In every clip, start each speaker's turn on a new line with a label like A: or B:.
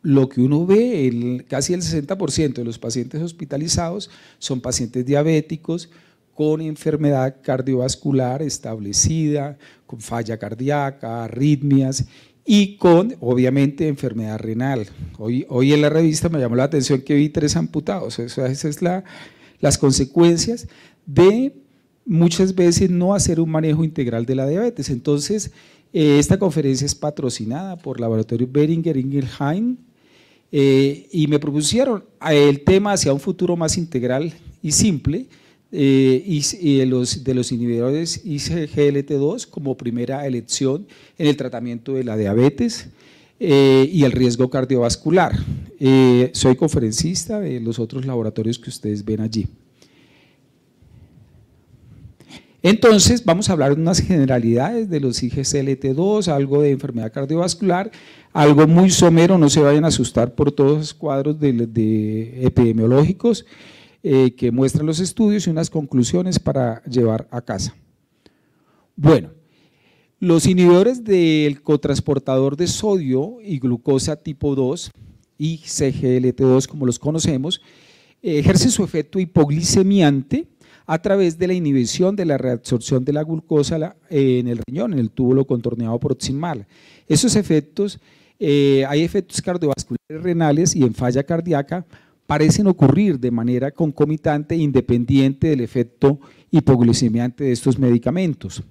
A: lo que uno ve, casi el 60% de los pacientes hospitalizados son pacientes diabéticos con enfermedad cardiovascular establecida, con falla cardíaca, arritmias y con, obviamente, enfermedad renal. Hoy en la revista me llamó la atención que vi 3 amputados. Esas son las consecuencias de muchas veces no hacer un manejo integral de la diabetes. Entonces, esta conferencia es patrocinada por Laboratorio Boehringer Ingelheim y me propusieron el tema hacia un futuro más integral y simple de los inhibidores ISGLT2 como primera elección en el tratamiento de la diabetes y el riesgo cardiovascular. Soy conferencista de los otros laboratorios que ustedes ven allí. Entonces, vamos a hablar de unas generalidades de los IGCLT2, algo de enfermedad cardiovascular, algo muy somero, no se vayan a asustar por todos los cuadros de epidemiológicos que muestran los estudios y unas conclusiones para llevar a casa. Bueno, los inhibidores del cotransportador de sodio y glucosa tipo 2, IGCLT2 como los conocemos, ejercen su efecto hipoglicemiante a través de la inhibición de la reabsorción de la glucosa en el riñón, en el túbulo contorneado proximal. Esos efectos, hay efectos cardiovasculares renales y en falla cardíaca, parecen ocurrir de manera concomitante e independiente del efecto hipoglicemiante de estos medicamentos.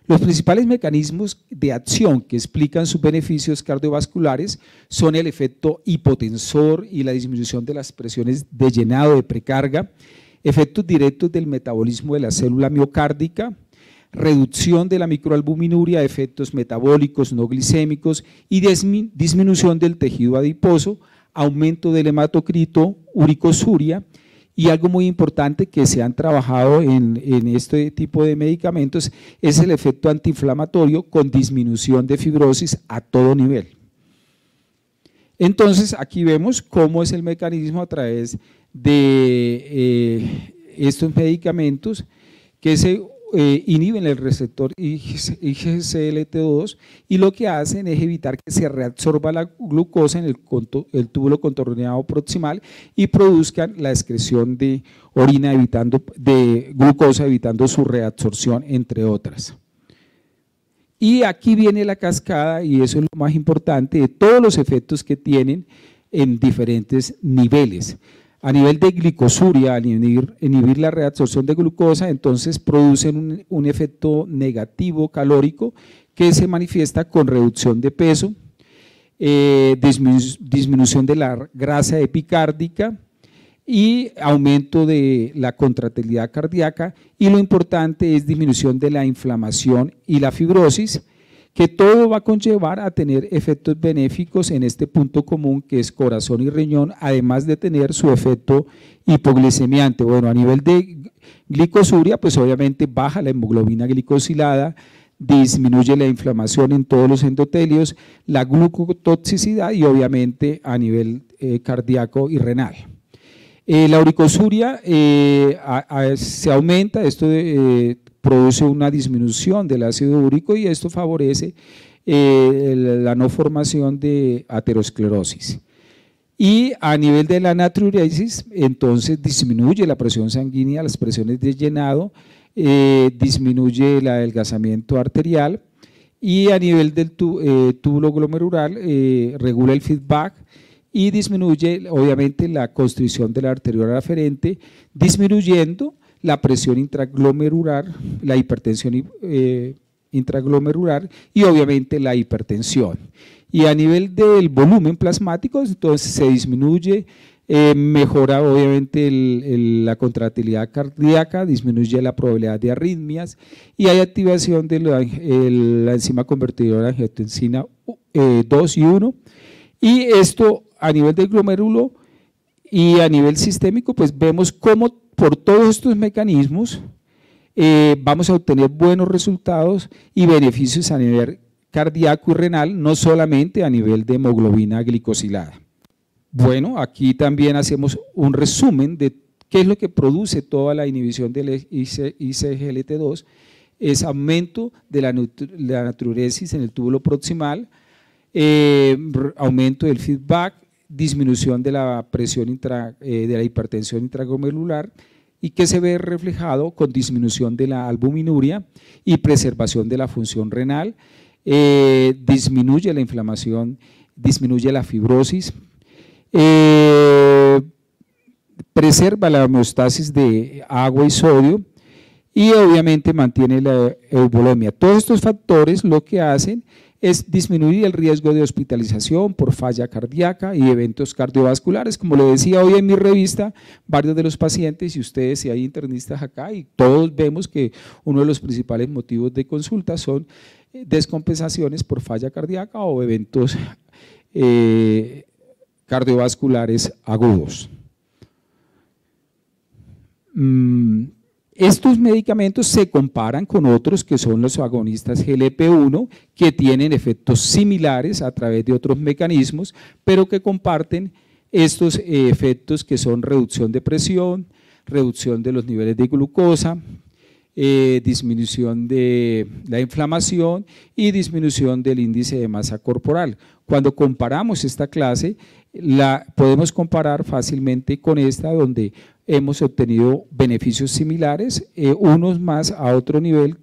A: Los principales mecanismos de acción que explican sus beneficios cardiovasculares son el efecto hipotensor y la disminución de las presiones de llenado de precarga, efectos directos del metabolismo de la célula miocárdica, reducción de la microalbuminuria, efectos metabólicos no glicémicos y disminución del tejido adiposo, aumento del hematocrito, uricosuria y algo muy importante que se han trabajado en este tipo de medicamentos es el efecto antiinflamatorio con disminución de fibrosis a todo nivel. Entonces, aquí vemos cómo es el mecanismo a través de estos medicamentos que se inhiben el receptor IGCLT2 y lo que hacen es evitar que se reabsorba la glucosa en el túbulo contorneado proximal y produzcan la excreción de orina de glucosa evitando su reabsorción, entre otras. Y aquí viene la cascada y eso es lo más importante de todos los efectos que tienen en diferentes niveles. A nivel de glicosuria, al inhibir la reabsorción de glucosa, entonces producen un efecto negativo calórico que se manifiesta con reducción de peso, disminución de la grasa epicárdica y aumento de la contractilidad cardíaca, y lo importante es disminución de la inflamación y la fibrosis, que todo va a conllevar a tener efectos benéficos en este punto común que es corazón y riñón, además de tener su efecto hipoglicemiante. Bueno, a nivel de glicosuria, pues obviamente baja la hemoglobina glicosilada, disminuye la inflamación en todos los endotelios, la glucotoxicidad y obviamente a nivel cardíaco y renal. La uricosuria se aumenta, esto produce una disminución del ácido úrico y esto favorece la no formación de aterosclerosis. Y a nivel de la natriuresis, entonces disminuye la presión sanguínea, las presiones de llenado, disminuye el adelgazamiento arterial y a nivel del túbulo glomerular regula el feedback y disminuye obviamente la constricción de la arteriola aferente, disminuyendo la presión intraglomerular, la hipertensión intraglomerular y obviamente la hipertensión. Y a nivel del volumen plasmático, entonces se disminuye, mejora obviamente la contractilidad cardíaca, disminuye la probabilidad de arritmias y hay activación de la enzima convertidora de angiotensina 2 y 1. Y esto a nivel del glomérulo y a nivel sistémico, pues vemos cómo por todos estos mecanismos vamos a obtener buenos resultados y beneficios a nivel cardíaco y renal, no solamente a nivel de hemoglobina glicosilada. Bueno, aquí también hacemos un resumen de qué es lo que produce toda la inhibición del ISGLT2, es aumento de la natriuresis en el túbulo proximal, aumento del feedback, disminución de la presión de la hipertensión intraglomerular y que se ve reflejado con disminución de la albuminuria y preservación de la función renal, disminuye la inflamación, disminuye la fibrosis, preserva la homeostasis de agua y sodio y obviamente mantiene la euvolemia. Todos estos factores lo que hacen es disminuir el riesgo de hospitalización por falla cardíaca y eventos cardiovasculares. Como lo decía hoy en mi revista, varios de los pacientes, y ustedes si hay internistas acá, y todos vemos que uno de los principales motivos de consulta son descompensaciones por falla cardíaca o eventos cardiovasculares agudos. Estos medicamentos se comparan con otros que son los agonistas GLP-1 que tienen efectos similares a través de otros mecanismos, pero que comparten estos efectos que son reducción de presión, reducción de los niveles de glucosa, disminución de la inflamación y disminución del índice de masa corporal. Cuando comparamos esta clase, la podemos comparar fácilmente con esta donde hemos obtenido beneficios similares, unos más a otro nivel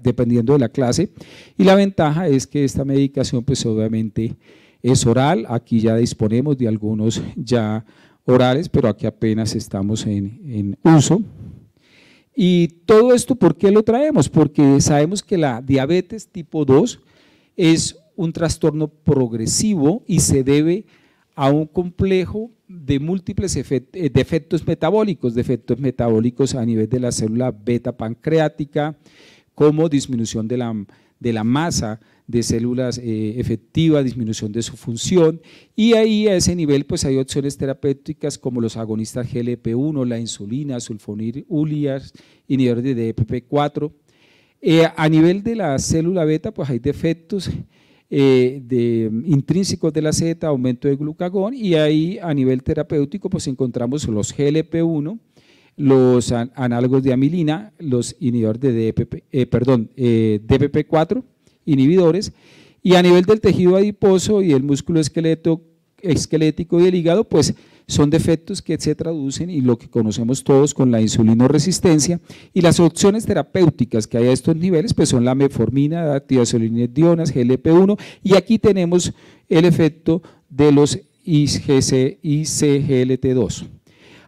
A: dependiendo de la clase, y la ventaja es que esta medicación pues obviamente es oral. Aquí ya disponemos de algunos ya orales, pero aquí apenas estamos en uso. Y todo esto, ¿por qué lo traemos? Porque sabemos que la diabetes tipo 2 es un trastorno progresivo y se debe a un complejo de múltiples defectos metabólicos a nivel de la célula beta pancreática, como disminución de la masa de células efectiva, disminución de su función, y ahí a ese nivel pues hay opciones terapéuticas como los agonistas GLP-1, la insulina, sulfonilureas, inhibidores de DPP-4. A nivel de la célula beta pues hay defectos intrínsecos de la Z, aumento de glucagón, y ahí a nivel terapéutico pues encontramos los GLP-1, los análogos de amilina, los inhibidores de DPP-4, inhibidores, y a nivel del tejido adiposo y el músculo esquelético y el hígado, pues son defectos que se traducen y lo que conocemos todos con la insulinoresistencia, y las opciones terapéuticas que hay a estos niveles pues son la metformina, tiazolinedionas, GLP-1, y aquí tenemos el efecto de los ICGLT2.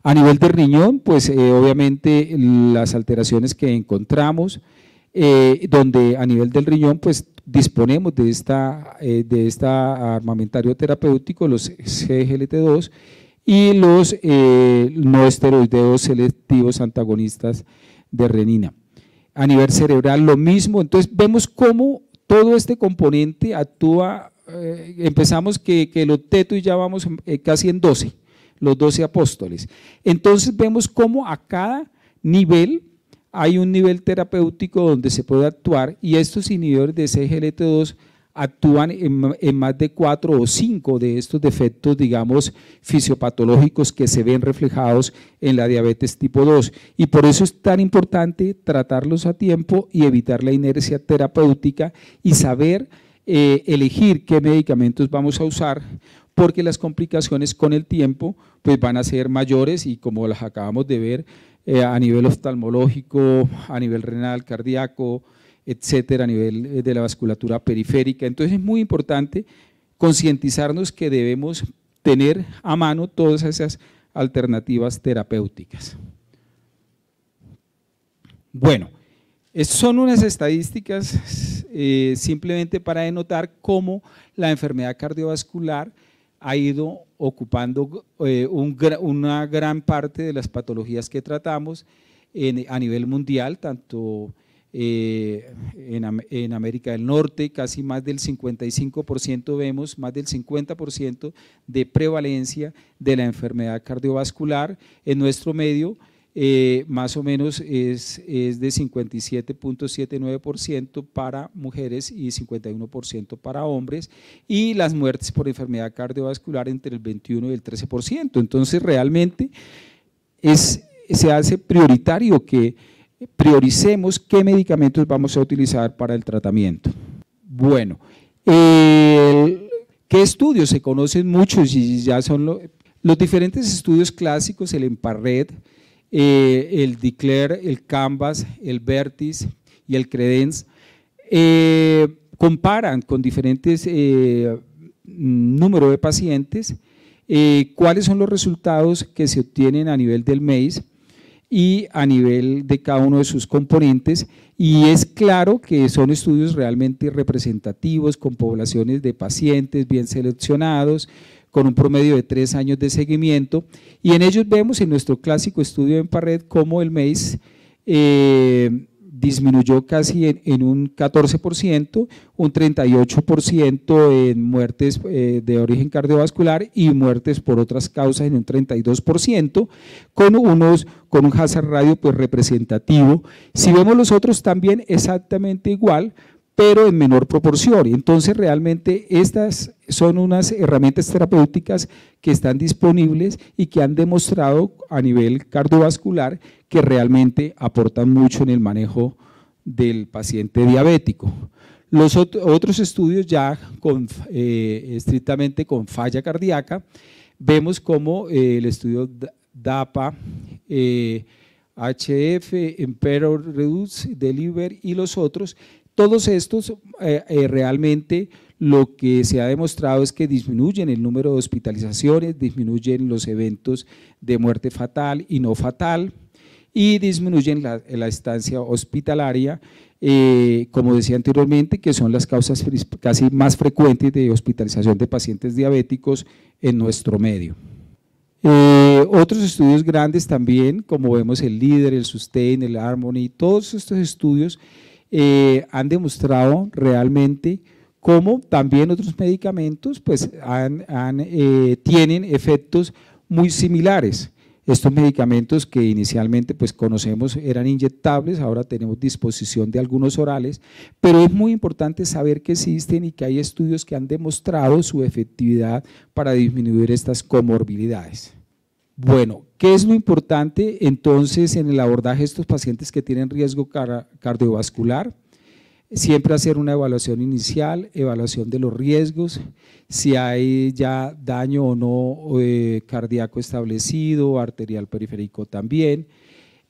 A: A nivel del riñón, pues obviamente las alteraciones que encontramos, donde a nivel del riñón pues disponemos de esta armamentario terapéutico, los CGLT2 y los no esteroideos selectivos antagonistas de renina. A nivel cerebral lo mismo. Entonces vemos cómo todo este componente actúa, empezamos que el octeto y ya vamos casi en 12, los 12 apóstoles. Entonces vemos cómo a cada nivel hay un nivel terapéutico donde se puede actuar, y estos inhibidores de CGLT2 actúan en más de 4 o 5 de estos defectos, digamos, fisiopatológicos que se ven reflejados en la diabetes tipo 2, y por eso es tan importante tratarlos a tiempo y evitar la inercia terapéutica y saber elegir qué medicamentos vamos a usar, porque las complicaciones con el tiempo pues van a ser mayores, y como las acabamos de ver, a nivel oftalmológico, a nivel renal, cardíaco, etcétera, a nivel de la vasculatura periférica. Entonces es muy importante concientizarnos que debemos tener a mano todas esas alternativas terapéuticas. Bueno, estas son unas estadísticas simplemente para denotar cómo la enfermedad cardiovascular ha ido ocupando una gran parte de las patologías que tratamos a nivel mundial, tanto en América del Norte, casi más del 55% vemos, más del 50% de prevalencia de la enfermedad cardiovascular. En nuestro medio más o menos es de 57.79% para mujeres y 51% para hombres, y las muertes por enfermedad cardiovascular entre el 21 y el 13%. Entonces realmente se hace prioritario que prioricemos qué medicamentos vamos a utilizar para el tratamiento. Bueno, ¿qué ¿Qué estudios? Se conocen muchos y ya son los diferentes estudios clásicos, el EMPA-RED, el DECLARE, el Canvas, el Vertis y el Credence, comparan con diferentes número de pacientes cuáles son los resultados que se obtienen a nivel del MACE y a nivel de cada uno de sus componentes, y es claro que son estudios realmente representativos con poblaciones de pacientes bien seleccionados, con un promedio de 3 años de seguimiento, y en ellos vemos en nuestro clásico estudio en PARRED cómo el MACE disminuyó casi en un 14%, un 38% en muertes de origen cardiovascular y muertes por otras causas en un 32%, con un hazard ratio pues representativo. Si vemos los otros también exactamente igual, pero en menor proporción. Entonces realmente estas son unas herramientas terapéuticas que están disponibles y que han demostrado a nivel cardiovascular que realmente aportan mucho en el manejo del paciente diabético. Los otros estudios ya estrictamente con falla cardíaca, vemos como el estudio DAPA, HF, Emperor Reduce, Deliver y los otros. Todos estos realmente lo que se ha demostrado es que disminuyen el número de hospitalizaciones, disminuyen los eventos de muerte fatal y no fatal, y disminuyen la estancia hospitalaria, como decía anteriormente, que son las causas casi más frecuentes de hospitalización de pacientes diabéticos en nuestro medio. Otros estudios grandes también, como vemos el LEADER, el SUSTAIN, el HARMONY, todos estos estudios han demostrado realmente cómo también otros medicamentos pues, tienen efectos muy similares. Estos medicamentos que inicialmente pues, conocemos eran inyectables, ahora tenemos disposición de algunos orales, pero es muy importante saber que existen y que hay estudios que han demostrado su efectividad para disminuir estas comorbilidades. Bueno, ¿qué es lo importante entonces en el abordaje de estos pacientes que tienen riesgo cardiovascular? Siempre hacer una evaluación inicial, evaluación de los riesgos, si hay ya daño o no cardíaco establecido, arterial periférico también,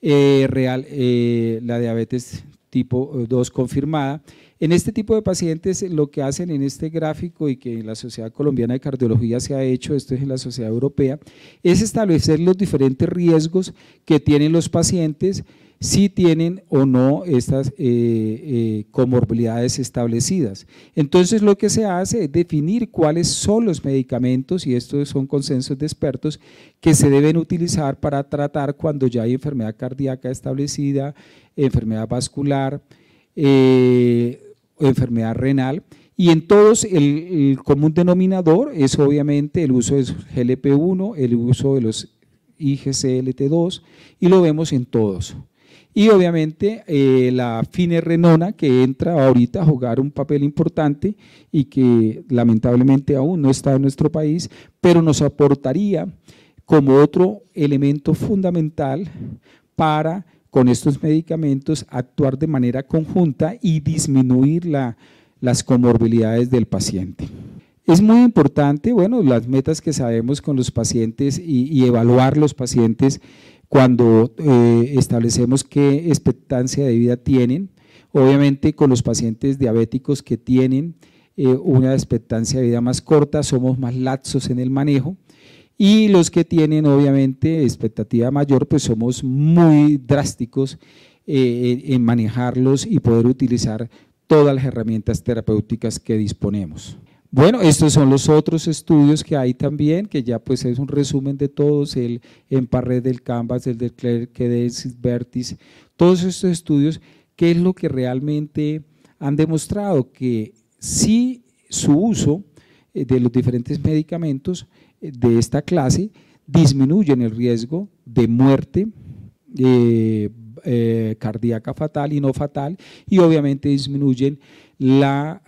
A: la diabetes tipo 2 confirmada. En este tipo de pacientes lo que hacen en este gráfico y que en la Sociedad Colombiana de Cardiología se ha hecho, esto es en la Sociedad Europea, es establecer los diferentes riesgos que tienen los pacientes, si tienen o no estas comorbilidades establecidas. Entonces lo que se hace es definir cuáles son los medicamentos, y estos son consensos de expertos, que se deben utilizar para tratar cuando ya hay enfermedad cardíaca establecida, enfermedad vascular, enfermedad renal, y en todos el común denominador es obviamente el uso de GLP-1, el uso de los IGCLT2, y lo vemos en todos. Y obviamente la finerenona, que entra ahorita a jugar un papel importante y que lamentablemente aún no está en nuestro país, pero nos aportaría como otro elemento fundamental para, con estos medicamentos, actuar de manera conjunta y disminuir las comorbilidades del paciente. Es muy importante, bueno, las metas que sabemos con los pacientes y evaluar los pacientes cuando establecemos qué expectancia de vida tienen. Obviamente con los pacientes diabéticos que tienen una expectancia de vida más corta, somos más laxos en el manejo, y los que tienen obviamente expectativa mayor, pues somos muy drásticos en manejarlos y poder utilizar todas las herramientas terapéuticas que disponemos. Bueno, estos son los otros estudios que hay también, que ya pues es un resumen de todos, el EMPA-RED, del Canvas, el DECLARE, Credence, Vertis, todos estos estudios, ¿qué es lo que realmente han demostrado? Que sí, su uso de los diferentes medicamentos de esta clase disminuyen el riesgo de muerte cardíaca fatal y no fatal, y obviamente disminuyen la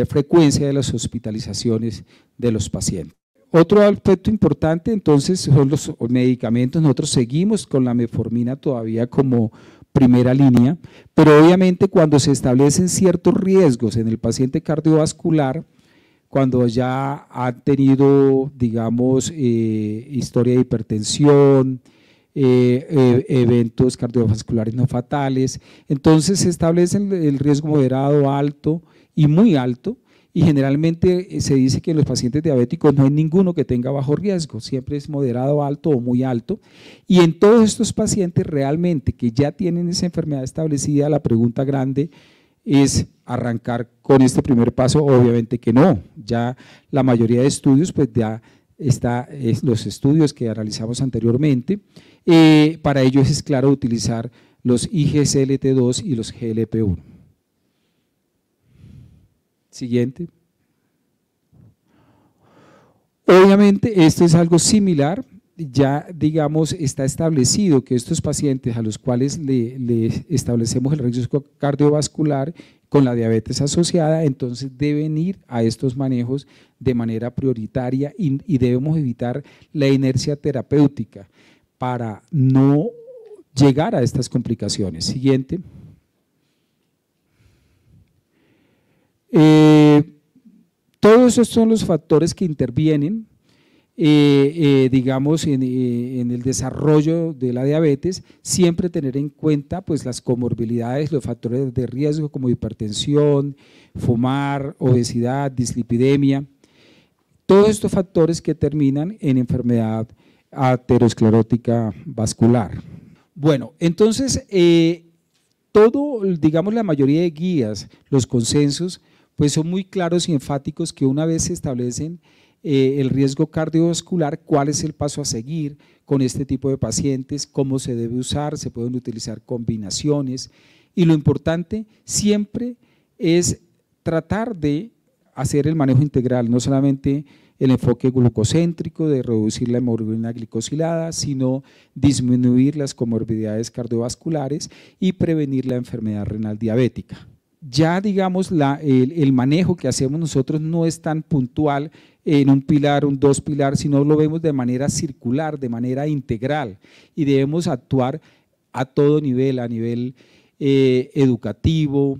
A: frecuencia de las hospitalizaciones de los pacientes. Otro aspecto importante entonces son los medicamentos. Nosotros seguimos con la metformina todavía como primera línea, pero obviamente cuando se establecen ciertos riesgos en el paciente cardiovascular, cuando ya han tenido, digamos, historia de hipertensión, eventos cardiovasculares no fatales. Entonces se establece el riesgo moderado, alto y muy alto, y generalmente se dice que en los pacientes diabéticos no hay ninguno que tenga bajo riesgo, siempre es moderado, alto o muy alto. Y en todos estos pacientes realmente que ya tienen esa enfermedad establecida, la pregunta grande es arrancar con este primer paso. Obviamente que no, ya la mayoría de estudios, pues ya está, los estudios que analizamos anteriormente, para ello es claro utilizar los IGSLT2 y los GLP-1. Siguiente. Obviamente esto es algo similar, ya digamos está establecido que estos pacientes a los cuales le establecemos el riesgo cardiovascular con la diabetes asociada, entonces deben ir a estos manejos de manera prioritaria y debemos evitar la inercia terapéutica para no llegar a estas complicaciones. Siguiente. Todos esos son los factores que intervienen, digamos, en el desarrollo de la diabetes. Siempre tener en cuenta pues, las comorbilidades, los factores de riesgo como hipertensión, fumar, obesidad, dislipidemia, todos estos factores que terminan en enfermedad aterosclerótica vascular. Bueno, entonces, todo, digamos, la mayoría de guías, los consensos, pues son muy claros y enfáticos que una vez se establecen el riesgo cardiovascular, cuál es el paso a seguir con este tipo de pacientes, cómo se debe usar, se pueden utilizar combinaciones, y lo importante siempre es tratar de hacer el manejo integral, no solamente el enfoque glucocéntrico de reducir la hemoglobina glicosilada, sino disminuir las comorbilidades cardiovasculares y prevenir la enfermedad renal diabética. Ya digamos el manejo que hacemos nosotros no es tan puntual en un pilar, un dos pilar, sino lo vemos de manera circular, de manera integral, y debemos actuar a todo nivel, a nivel educativo,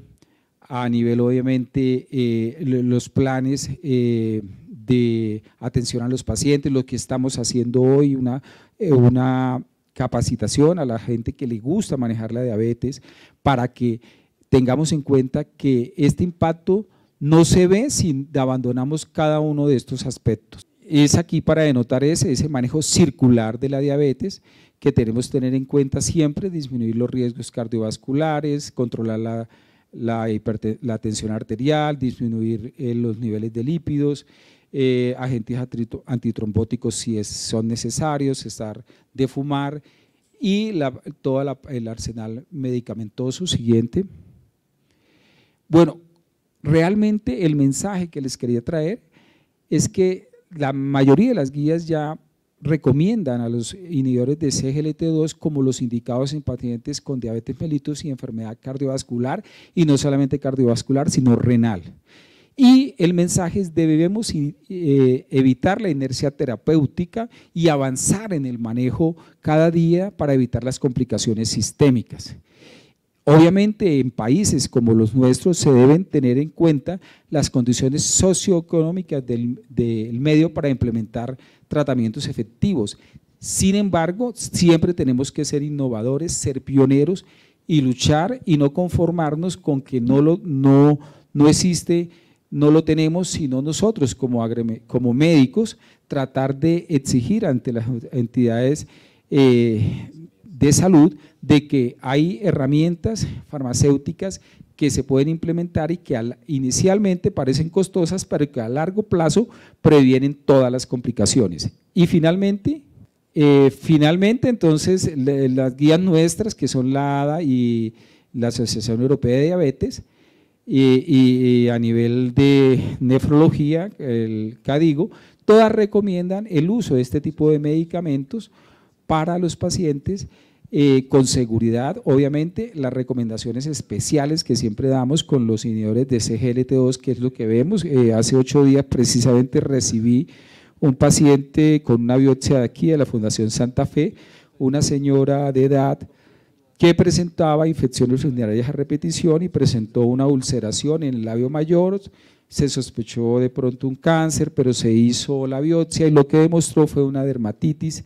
A: a nivel obviamente los planes de atención a los pacientes, lo que estamos haciendo hoy, una capacitación a la gente que le gusta manejar la diabetes para que tengamos en cuenta que este impacto no se ve si abandonamos cada uno de estos aspectos. Es aquí para denotar ese manejo circular de la diabetes que tenemos que tener en cuenta siempre, disminuir los riesgos cardiovasculares, controlar la tensión arterial, disminuir los niveles de lípidos, agentes antitrombóticos si son necesarios, cesar de fumar y todo el arsenal medicamentoso. Siguiente. Bueno, realmente el mensaje que les quería traer es que la mayoría de las guías ya recomiendan a los inhibidores de SGLT2 como los indicados en pacientes con diabetes mellitus y enfermedad cardiovascular, y no solamente cardiovascular, sino renal. Y el mensaje es: debemos evitar la inercia terapéutica y avanzar en el manejo cada día para evitar las complicaciones sistémicas. Obviamente en países como los nuestros se deben tener en cuenta las condiciones socioeconómicas del medio para implementar tratamientos efectivos. Sin embargo, siempre tenemos que ser innovadores, ser pioneros y luchar y no conformarnos con que no existe, no lo tenemos, sino nosotros como médicos tratar de exigir ante las entidades de salud de que hay herramientas farmacéuticas que se pueden implementar y que inicialmente parecen costosas, pero que a largo plazo previenen todas las complicaciones. Y finalmente entonces las guías nuestras, que son la ADA y la Asociación Europea de Diabetes, y a nivel de nefrología, el KDIGO, todas recomiendan el uso de este tipo de medicamentos para los pacientes con seguridad. Obviamente las recomendaciones especiales que siempre damos con los inhibidores de SGLT2, que es lo que vemos. Hace 8 días precisamente recibí un paciente con una biopsia de aquí de la Fundación Santa Fe, una señora de edad que presentaba infecciones urinarias a repetición y presentó una ulceración en el labio mayor, se sospechó de pronto un cáncer, pero se hizo la biopsia y lo que demostró fue una dermatitis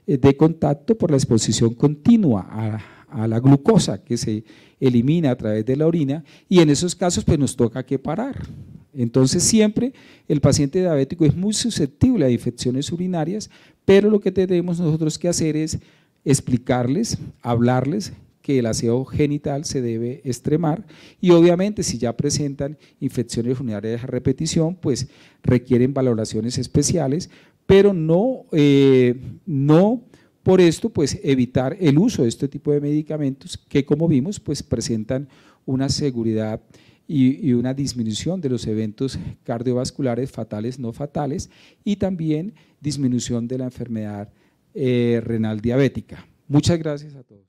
A: de contacto por la exposición continua a la glucosa que se elimina a través de la orina, y en esos casos pues nos toca que parar. Entonces siempre el paciente diabético es muy susceptible a infecciones urinarias, pero lo que tenemos nosotros que hacer es explicarles, hablarles que el aseo genital se debe extremar, y obviamente si ya presentan infecciones urinarias a repetición, pues requieren valoraciones especiales, pero no por esto pues evitar el uso de este tipo de medicamentos que, como vimos, pues presentan una seguridad y una disminución de los eventos cardiovasculares fatales, no fatales, y también disminución de la enfermedad renal diabética. Muchas gracias a todos.